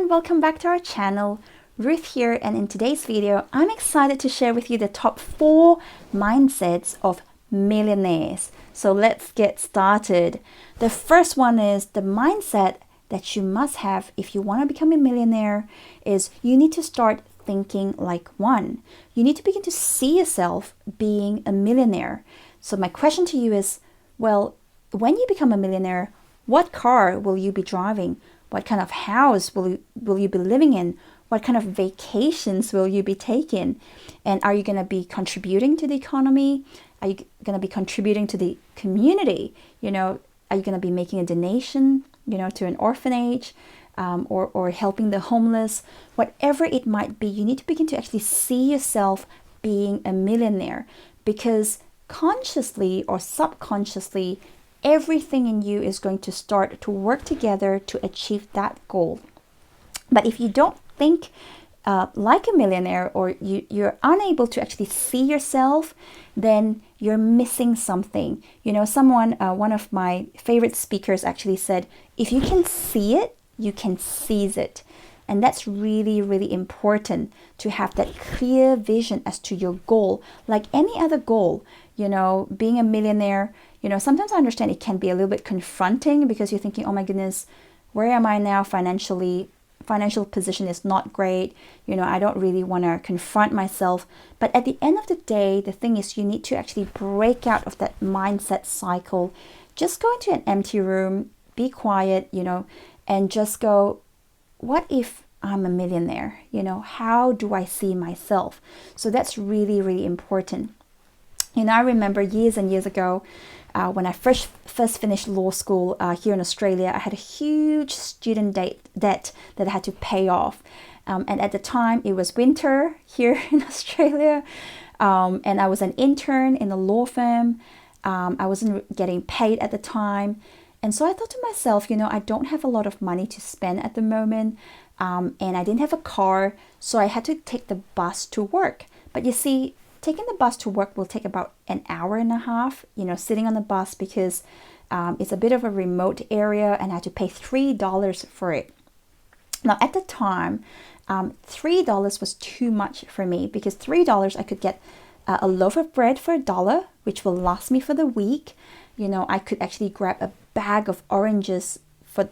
welcome back to our channel. Ruth here, and in today's video I'm excited to share with you the top 4 mindsets of millionaires. So let's get started. The first one is the mindset that you must have if you want to become a millionaire is you need to start thinking like one. You need to begin to see yourself being a millionaire. So my question to you is, well, when you become a millionaire, what car will you be driving? What kind of house will you be living in? What kind of vacations will you be taking? And are you going to be contributing to the economy? Are you going to be contributing to the community? Are you going to be making a donation, to an orphanage, or helping the homeless? Whatever it might be, you need to begin to actually see yourself being a millionaire, because consciously or subconsciously, everything in you is going to start to work together to achieve that goal. But if you don't think like a millionaire, or you're unable to actually see yourself, then you're missing something. One of my favorite speakers actually said, if you can see it, you can seize it. And that's really, really important, to have that clear vision as to your goal. Like any other goal, being a millionaire, sometimes I understand it can be a little bit confronting, because you're thinking, oh my goodness, where am I now financially? Financial position is not great. I don't really want to confront myself. But at the end of the day, the thing is, you need to actually break out of that mindset cycle. Just go into an empty room, be quiet, and just go, what if I'm a millionaire? How do I see myself? So that's really, really important. I remember years and years ago, when I first finished law school here in Australia, I had a huge student debt that I had to pay off. And at the time, it was winter here in Australia. And I was an intern in a law firm. I wasn't getting paid at the time. And so I thought to myself, I don't have a lot of money to spend at the moment. And I didn't have a car, so I had to take the bus to work. But you see, taking the bus to work will take about an hour and a half, sitting on the bus, because it's a bit of a remote area, and I had to pay $3 for it. Now, at the time, $3 was too much for me, because $3 I could get a loaf of bread for $1, which will last me for the week. I could actually grab a bag of oranges for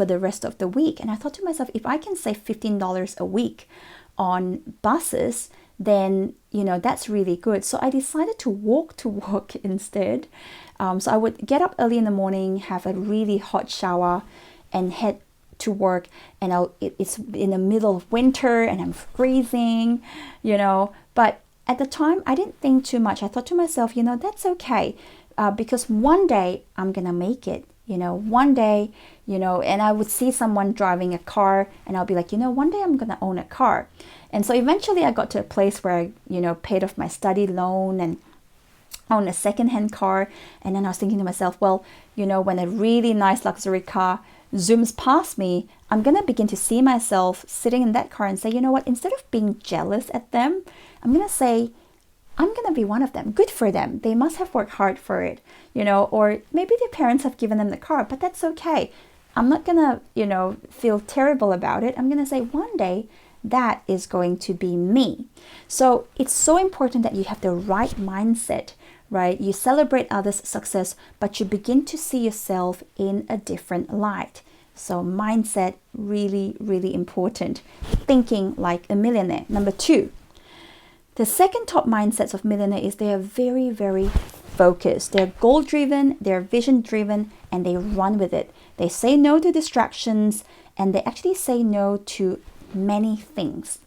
the rest of the week. And I thought to myself, if I can save $15 a week on buses, then that's really good. So I decided to walk to work instead. So I would get up early in the morning, have a really hot shower, and head to work. And it's in the middle of winter and I'm freezing, But at the time, I didn't think too much. I thought to myself, that's okay, because one day I'm gonna make it. One day, and I would see someone driving a car, and I'll be like, one day I'm gonna own a car. And so eventually I got to a place where I, paid off my study loan and owned a second-hand car. And then I was thinking to myself, well, when a really nice luxury car zooms past me, I'm gonna begin to see myself sitting in that car and say, what, instead of being jealous at them, I'm gonna say, I'm going to be one of them. Good for them. They must have worked hard for it, or maybe their parents have given them the car, but that's okay. I'm not going to, feel terrible about it. I'm going to say one day that is going to be me. So it's so important that you have the right mindset, right? You celebrate others' success, but you begin to see yourself in a different light. So mindset, really, really important. Thinking like a millionaire. Number 2. The second top mindsets of millionaire is they are very, very focused. They're goal-driven, they're vision-driven, and they run with it. They say no to distractions, and they actually say no to many things.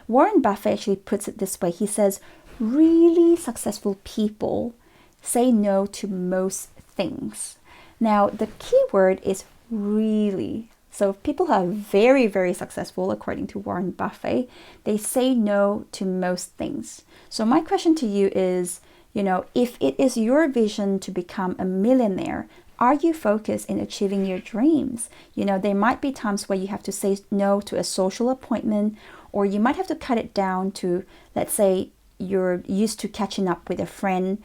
Warren Buffett actually puts it this way. He says, really successful people say no to most things. Now, the key word is really. So people who are very, very successful, according to Warren Buffett, they say no to most things. So my question to you is, if it is your vision to become a millionaire, are you focused in achieving your dreams? There might be times where you have to say no to a social appointment, or you might have to cut it down to, let's say, you're used to catching up with a friend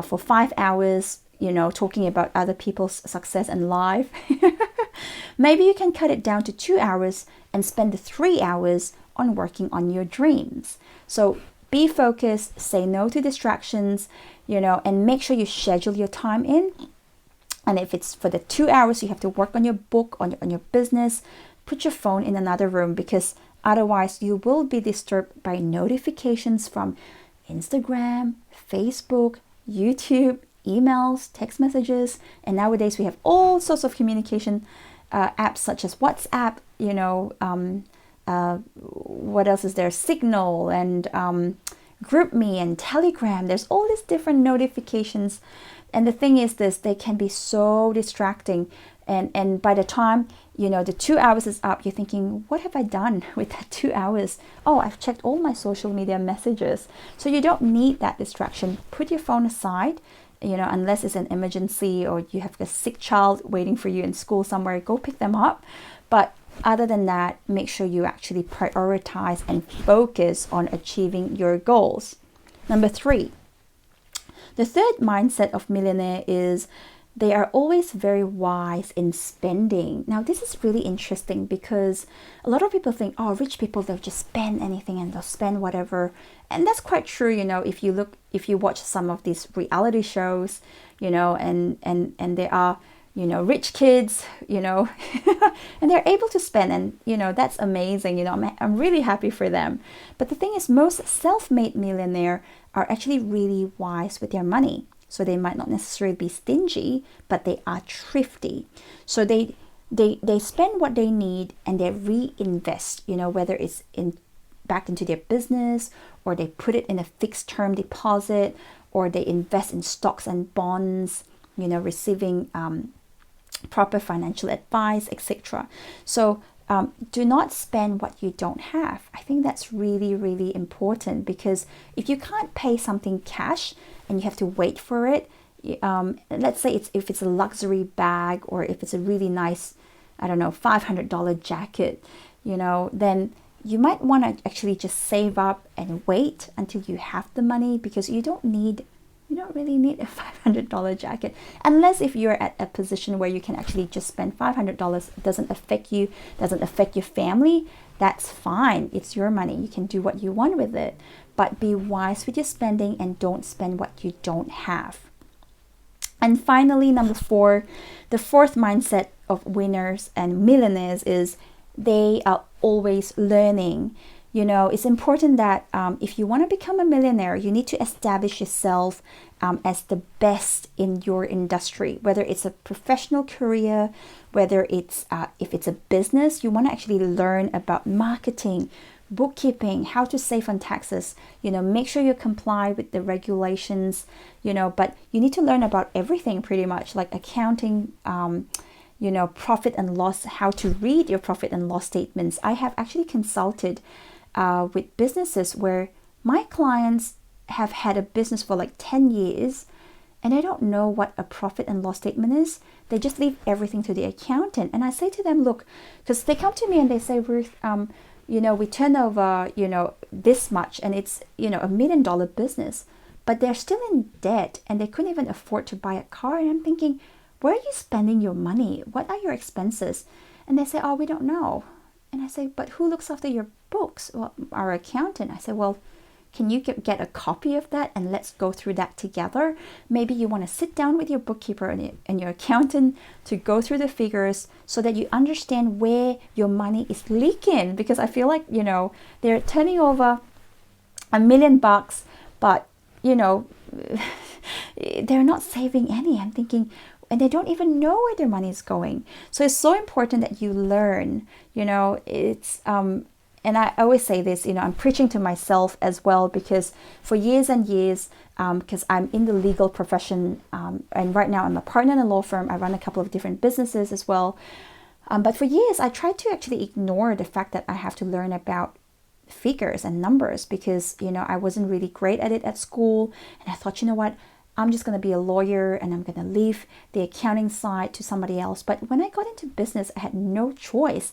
for 5 hours, talking about other people's success and life. Maybe you can cut it down to 2 hours and spend the 3 hours on working on your dreams. So be focused, say no to distractions, and make sure you schedule your time in. And if it's for the 2 hours you have to work on your book, on your business, put your phone in another room, because otherwise you will be disturbed by notifications from Instagram, Facebook, YouTube, emails, text messages. And nowadays we have all sorts of communication apps such as WhatsApp, what else is there? Signal and GroupMe and Telegram. There's all these different notifications. And the thing is this, they can be so distracting. And by the time, the 2 hours is up, you're thinking, what have I done with that 2 hours? Oh, I've checked all my social media messages. So you don't need that distraction. Put your phone aside, unless it's an emergency or you have a sick child waiting for you in school somewhere, go pick them up. But other than that, make sure you actually prioritize and focus on achieving your goals. Number 3, the third mindset of millionaire is they are always very wise in spending. Now, this is really interesting because a lot of people think, oh, rich people, they'll just spend anything and they'll spend whatever. And that's quite true, if you watch some of these reality shows, and there are, rich kids, and they're able to spend, and, that's amazing. I'm really happy for them. But the thing is, most self-made millionaires are actually really wise with their money. So they might not necessarily be stingy, but they are thrifty. So they spend what they need and they reinvest, whether it's back into their business, or they put it in a fixed term deposit, or they invest in stocks and bonds, receiving proper financial advice, etc. So do not spend what you don't have. I think that's really, really important, because if you can't pay something cash and you have to wait for it, let's say if it's a luxury bag, or if it's a really nice, I don't know, $500 jacket, then you might want to actually just save up and wait until you have the money, because you don't really need a $500 jacket, unless if you're at a position where you can actually just spend $500. It doesn't affect you, doesn't affect your family. That's fine. It's your money. You can do what you want with it, but be wise with your spending and don't spend what you don't have. And finally, number 4, the fourth mindset of winners and millionaires is they are always learning. It's important that if you want to become a millionaire, you need to establish yourself as the best in your industry, whether it's a professional career, whether it's if it's a business. You want to actually learn about marketing, bookkeeping, how to save on taxes, make sure you comply with the regulations, but you need to learn about everything pretty much, like accounting, profit and loss, how to read your profit and loss statements. I have actually consulted with businesses where my clients have had a business for like 10 years and they don't know what a profit and loss statement is. They just leave everything to the accountant. And I say to them, look, because they come to me and they say, Ruth, we turn over, this much, and it's, $1 million business, but they're still in debt and they couldn't even afford to buy a car. And I'm thinking, where are you spending your money? What are your expenses? And they say, oh, we don't know. And I say, but who looks after your books? Well, our accountant. I say, well, can you get a copy of that and let's go through that together? Maybe you want to sit down with your bookkeeper and your accountant to go through the figures so that you understand where your money is leaking. Because I feel like, they're turning over $1 million, but, they're not saving any. I'm thinking, and they don't even know where their money is going. So it's so important that you learn, it's, and I always say this, I'm preaching to myself as well, because for years and years, because I'm in the legal profession, and right now I'm a partner in a law firm. I run a couple of different businesses as well. But for years, I tried to actually ignore the fact that I have to learn about figures and numbers, because, I wasn't really great at it at school. And I thought, what? I'm just going to be a lawyer and I'm going to leave the accounting side to somebody else. But when I got into business, I had no choice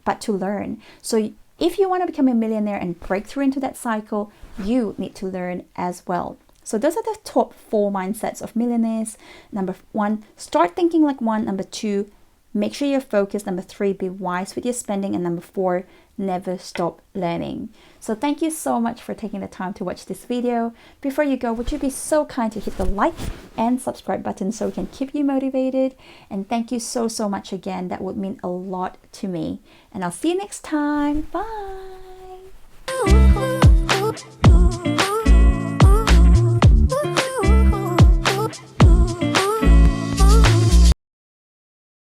but to learn. So if you want to become a millionaire and break through into that cycle, you need to learn as well. So those are the top 4 mindsets of millionaires. Number 1, start thinking like one. Number 2, Make sure you're focused. Number 3, be wise with your spending. And number 4, never stop learning. So thank you so much for taking the time to watch this video. Before you go, would you be so kind to hit the like and subscribe button so we can keep you motivated? And thank you so much again. That would mean a lot to me. And I'll see you next time. Bye.